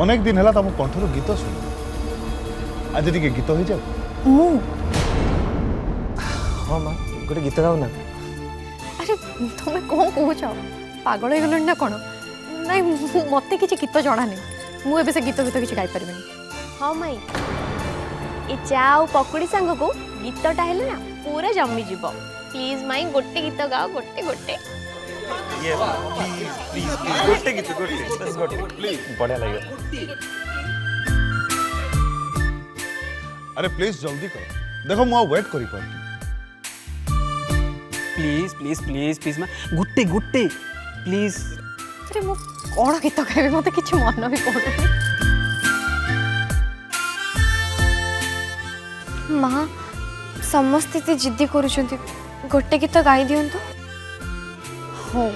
अनेक दिन है तुम कंठर गीत शुण आज टे गीत हो जाओ। हाँ माँ गोटे गीत गाओ ना। अरे तुम्हें कौन कौच पागल हो गल ना कौन ना मत कि गीत जना नहीं मुझे से गीत किसी गाई पारि। हाँ माई ए चा आ पकुड़ी सांग को गीतटा है ना पूरा जमी जीव। प्लीज माई गोटे गीत गाओ गोटे गोटे। ये प्लीज प्लीज प्लीज गोटे गीत गोटे गोटे प्लीज बढ़िया लगे। अरे प्लीज जल्दी करो देखो मुझे वेट करी पार। प्लीज प्लीज प्लीज प्लीज माँ गोटे गोटे प्लीज। अरे मु कौन गीत गाइबी मत कि मन भी पड़ुनी। माँ समस्ते जिद्दी करुछंती गोटे गीत गाई दियंतु। हाँ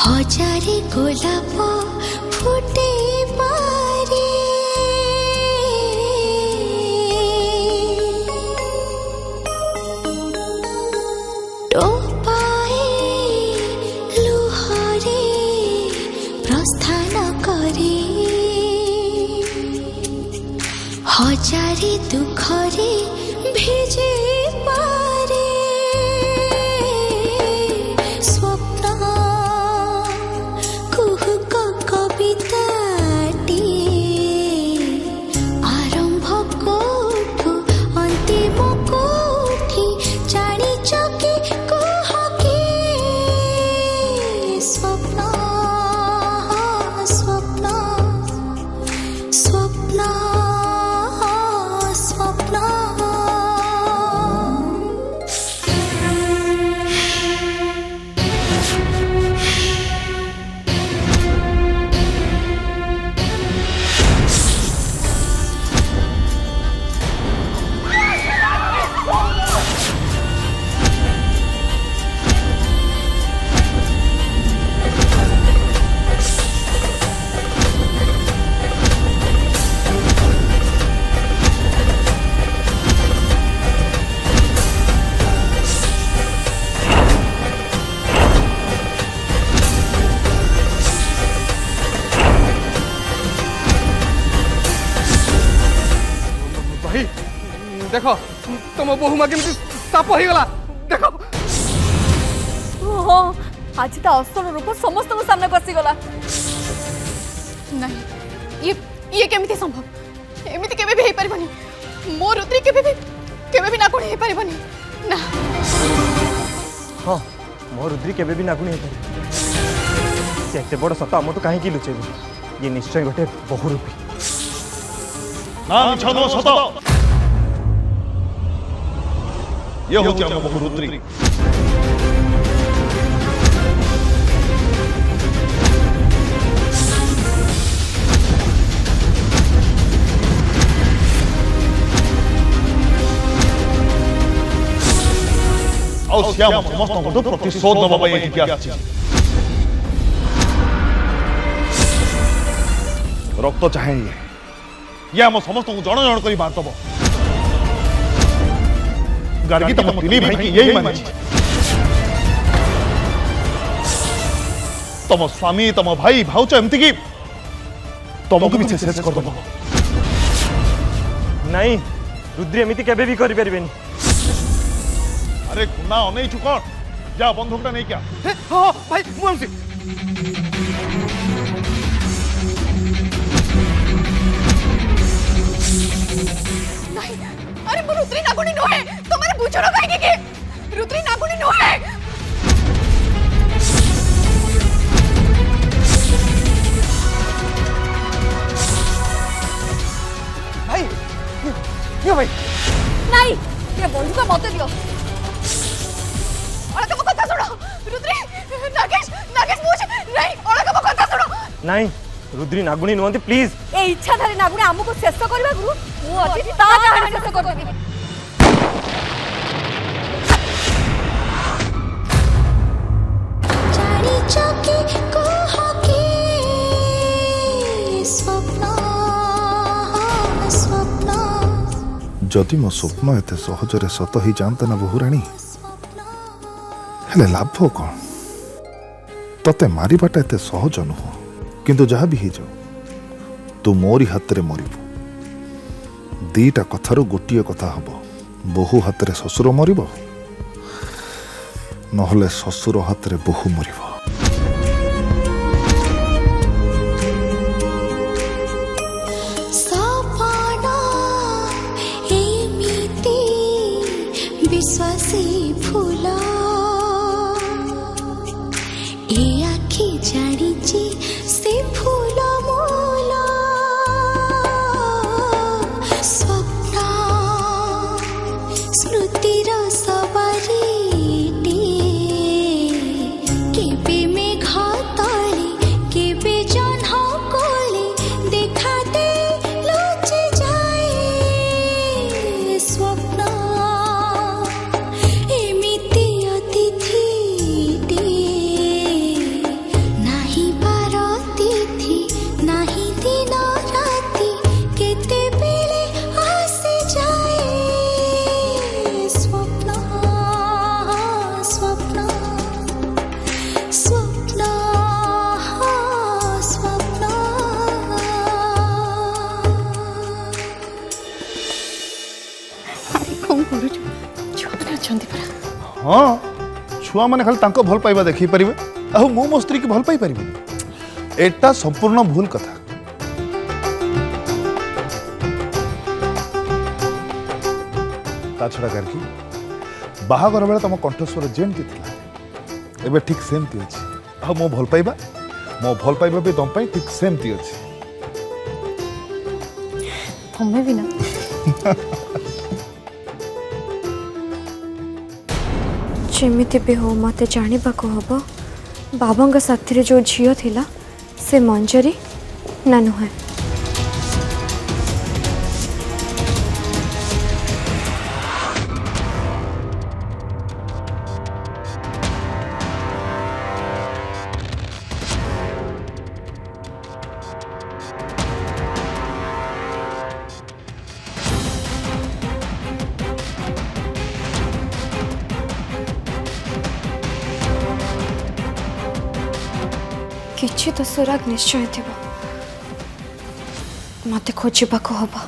हजारे गोलाप फुटे पारे टोपाए लुहरे प्रस्थान करे हजारे दुखरे भेजे पारे देख तुम बहु माँ केमती साप हो गला देख। हाँ आज ता असल रूप समस्त सामने पशिगला। नहीं ये केमिति संभव एमिति केबे भी हे परिबनी मो रुद्री केबे भी नाकुणी हे परिबनी ना। हाँ मो रुद्री केबे भी नाकुणी हे परिबनी से एते बड़ सत हमटु काहे की लुचेबे ये निश्चय गोटे बहुरूपी ना मिछनो सत ये हो हम बहुरुद्री। श्याम समस्त प्रतिशोध नवा रक्त चाहे ये आम समस्त जन जन कर मारदब। गार्गी तम तिली भाई की यही मानी तुम स्वामी तुम भाई भाउच एमती की तुमको भी शेष कर दबो नहीं रुद्री एमती केबे भी करि परिबेनी अरे खुना अनै छु कोन जा बंदूकटा नहीं क्या हाँ भाई मु आनुची नहीं अरे मु रुद्री नागुणी नोहे तुम्हारे बुझरो काहे के रुद्री नागुणी नोहे भाई ये भाई नहीं ये बंदूक मत दियो अलग मो कथा सुनो रुद्री नागेश नागेश मुझ नहीं अलग मो कथा सुनो नहीं रुद्री नागुणी नुहंती प्लीज ए इच्छाधारी नागुणी हमको शेष करबा गुरु मु अछि ता कहानी शेष कर देबी जानी चौकी कह के स्वप्न स्वप्न जदि मो स्वप्न एते सहजरे सत ही जानता ना बहुराणी हेले लाभ कौन तते मारिबाटा एते सहज नुह किंतु जहाँ भी जाओ तू मोरी हाथ रे मरिबु दीटा कथार गोटे कथा हब बहु हाथ रे ससुर मरिब नहले ससुर हाथ रे बहु मरिब सपना एमिति विश्वासी फूल ए आखि जानिची से फूल मूल स्वप्न स्मृतिर सवारीटे केबे मेघ तले केबे जह्न कोले देखा दे लुचि जाए स्वप्न एमिति अतिथिटे नाही बार तिथि नाही दिन राति केते बेले आसी जाए स्वप्न स्वप्न स्वप्न स्वप्न अरे कौन करू छोटे अछंती परा हाँ छुआ माने खाली तांको भल पाइबा देखि परिबे आ मु मो स्त्री की भल पाई परिबे एटा संपूर्ण भूल कथा ता छड़ा करकी बाहागर बेले तुम कंठस्वर जेमती थिला एबे ठीक सेमती अछि आ मो भल पाइबा भी तुम पाई ठीक सेमती अछि तुम्हें भी ना जेमिति भी हो मते जानिबाको हबो बाबांग साथी जो झियो थिला से मंजरी ना नुहे किछि तो सुराग निश्चय थिबो मते खोजिबाको हबो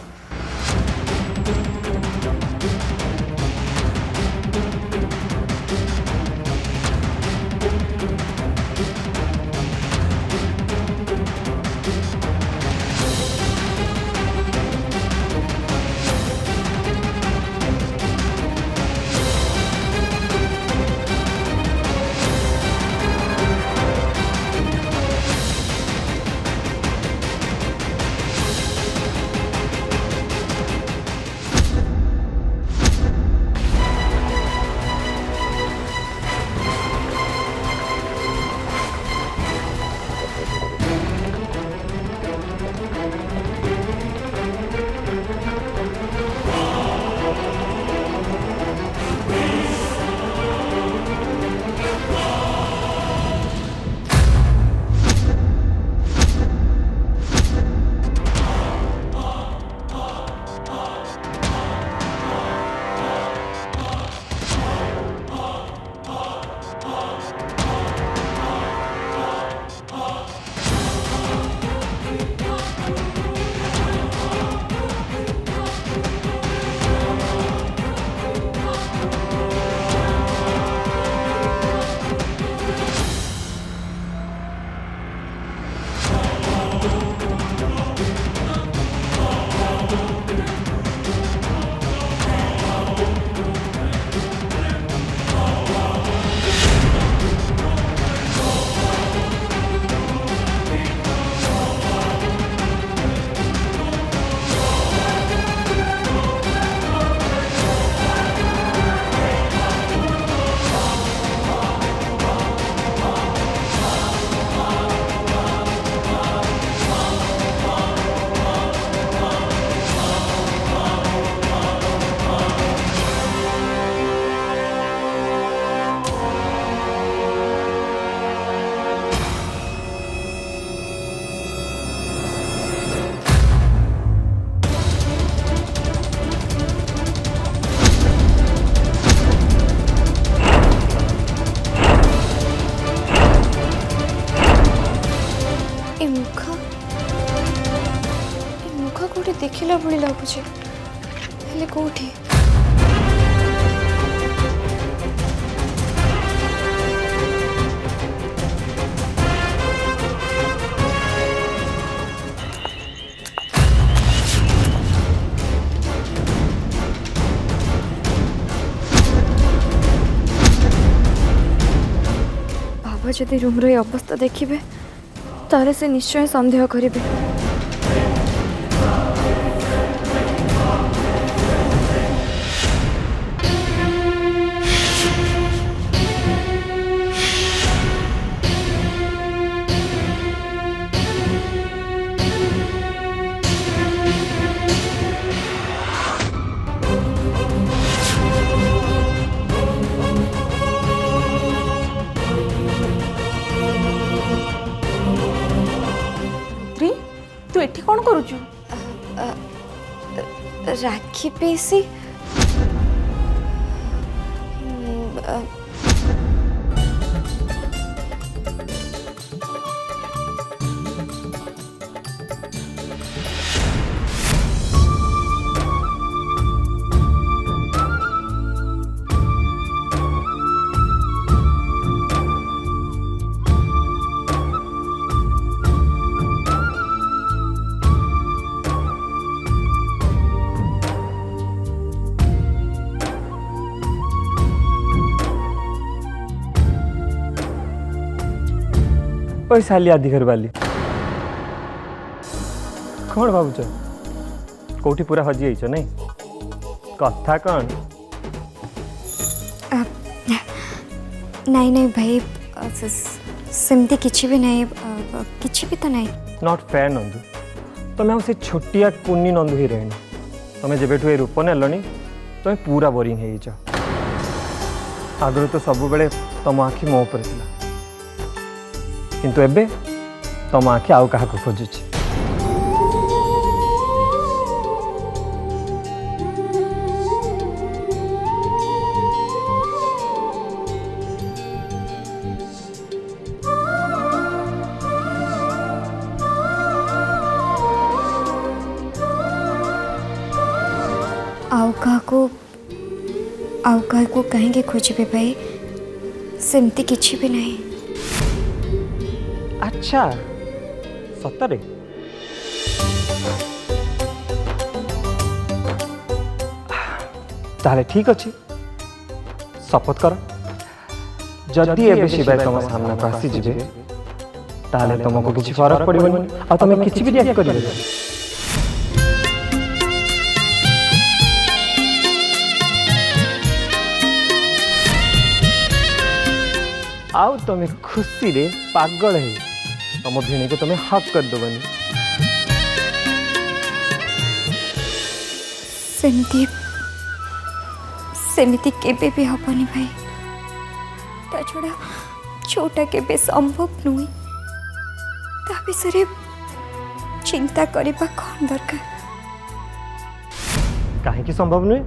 देखिला भली लगुचे हेले कोठी बाबा जदि रूम रो अवस्था देखिबे तारे से निश्चय संदेह करिबे तू एठी कौन करूचु राखी पेसी ओए साली आदि घर वाली कौन भावुच कौटी पूरा हजि जाइछ नहीं कथा कौन नहीं नहीं भाई सेमती किछि भी नहीं किछि भी तो नहीं नॉट फेयर नंदू तुम हम से छोटिया कुनी नंदू ही रहनी तुम्हें जब ये रूप नेलनी तुम्हें पूरा बोरिंग हो आगु तो सब बेले तुम आखि मो पर थिला किंतु एबे तुम आखि आउ कहा खोजुची आउ को कहेंगे खोजबे भाई सेमती किछि भी नहीं अच्छा सतरे ताले ठीक अच्छे शपथ कर जदि एबे शिवाय तुम सामना को आसी जिबे ताले तुमको किछि फरक पड़िबनी आ तुम किछि भी रिएक्ट करिबे आउ तुम्हें खुशी रे पागल है तुम भिणी को तुम्हें हक कर दबनी सेमती केबे भी हबनी भाई ता छोड़ा छोटा केबे संभव नुई ता विषय चिंता करबा कौन दरकार काहे की संभव नुई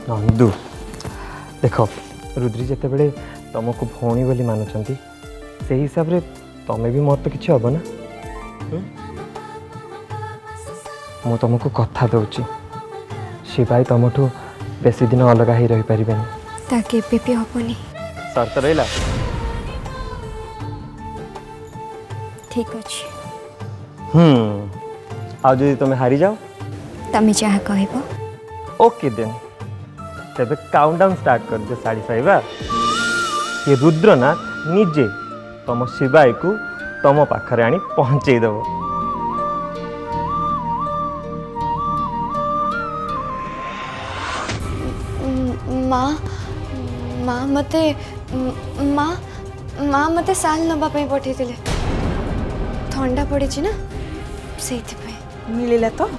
नंदू देख रुद्री जिते बड़े तुमको भौणी बोली मानुंट से हिसाब रे तुम्हें भी मत किसी हम ना मु तुमको कथा दूची शिवाई तुमठू बेसी दिन अलग ही रही पारे ताके भी हबनी शर्त रहा ठीक अच्छे आज तुम्हें हारी जाओ तमें जहाँ कहब ओके देन तेरे काउंटडाउन स्टार्ट कर दे साड़ी साहिबा ये रुद्रनाथ निजे तुम शिवाई को तुम पाखरे आनी पहुँचे देव माँ माँ मते माँ माँ मते साल नबा पे पठे ठंडा पड़ी ना से मिलिला तो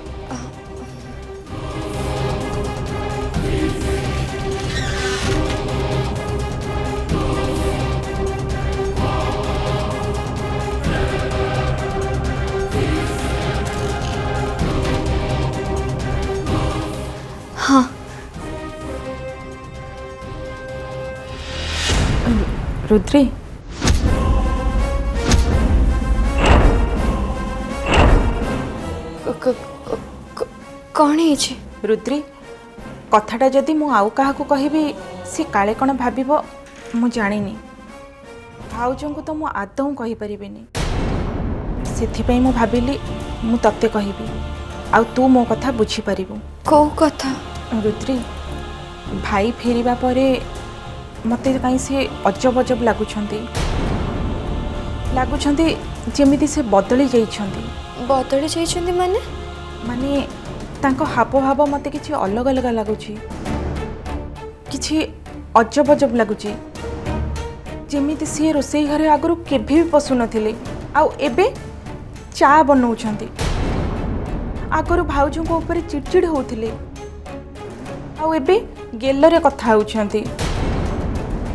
हाँ रुद्री कौन है रुद्री कथाटा जदि मु आउ काहाकू कहबी सी काले कण भाबिब मु जानिनी भाउजंकु तो मु आदौ कहि परिबिनी सेथिपई मु भाबिली मु तत्ते कहबी आउ तू मो कथा बुझी परिबु को कथा रुद्री भाई फेरिबा परे मते काई से अजब अजब लागुछंती जेमिति से बदली जाइछंती बदली जाइछंती माने माने तांको हाव भाव मते किछि अलग अलग लागुछि किछि अजब अजब लागुछि जेमिति से रोसई घरे आगरु केभे भी पसु नथिले आउ एबे चा बनौछंती आगरु भाउजंको ऊपर चिड़चिड़ होउथिले आउ एबे गेलरे कथा होउछंती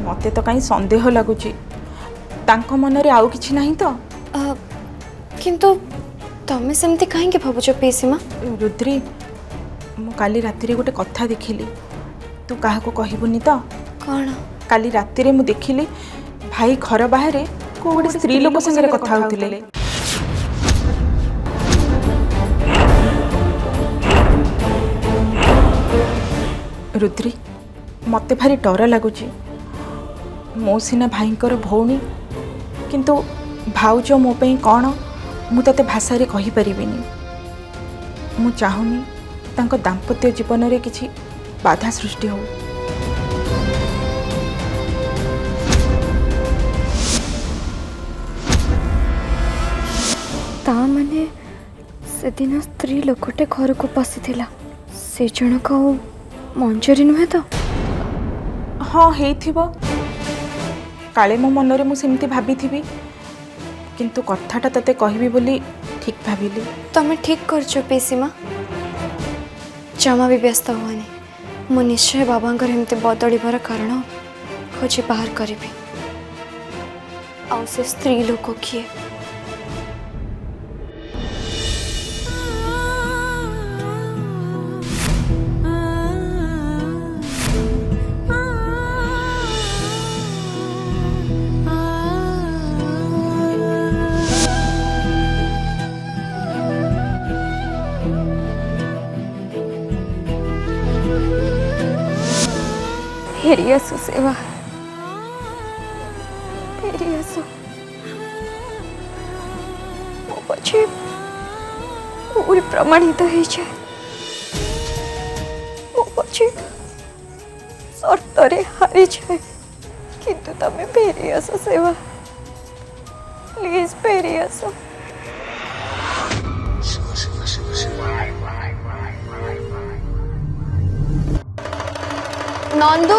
मते तो काई संदेह लागुछि तांको मनरे आउ किछि नाही तो किंतु तमे सेमती काहे के भाबुछ पेसीमा रुद्री मु काली राति रे गोटे कथा देखिली तू काहाको कहबुनी तो कौन काली राति रे मु देखिली भाई घर बाहरे को गोटे स्त्री लोक संगे कथा होतिले रुद्री मते भारी डर लागुची मो सिना भाईंकर भौणी किंतु भाउज मो पे कौन मु तते भाषा रे कहि परिबिनी मु चाहुनी तांको दाम्पत्य जीवन रे किछि बाधा सृष्टि हो ता माने से दिन स्त्री लोकटे घर को पसिथिला से जनक मंजरी नुहे तो हाँ हेइथिबो काले मो मनरे मु सेमती भाबिथिबी किंतु कथाटा तते कहबी बोली ठीक भाबिली तमे ठीक करछो पेसीमा जमा भी व्यस्त हुआनी मु निश्चय बाबांकर एमती बदलिबार कारण खोजी बाहर करिबी आउ से स्त्री लोक किए फेरियासो सेवा फेरियासो मो पछे भूल प्रमाणित हो जाए मो पछे सर्तरे हारी जाए किंतु तमे फेरियासो सेवा प्लीज फेरियासो नंदू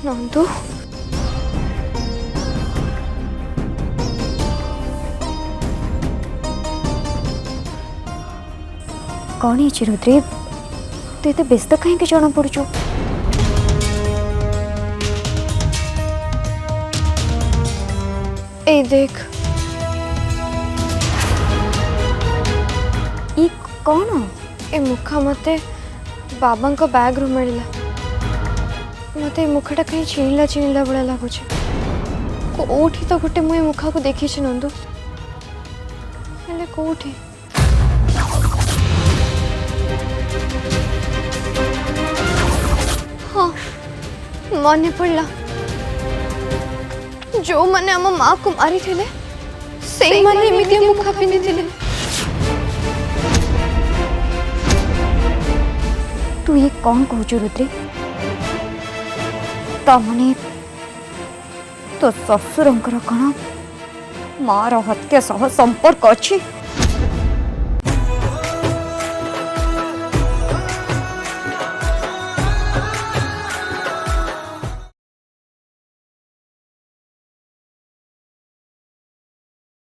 नंदू कौन है रुद्री तू तो व्यस्त कहीं जना पड़ू ए देख ई कौन ए मुखा मते बाबा को बैग रु मिलला मते मुखटा कहीं चिणला बड़ा लगुच कोठी तो गोटे मुझे मुखा को देखी नंदू हेले कोठी हाँ मन पड़ला जो मैंने आम माँ को मारी थे से माने मुखा पिंधि थे तू ये कौन कहु रुद्री तमने तो ससुरंकर कौन मार हत्या सह संपर्क अच्छी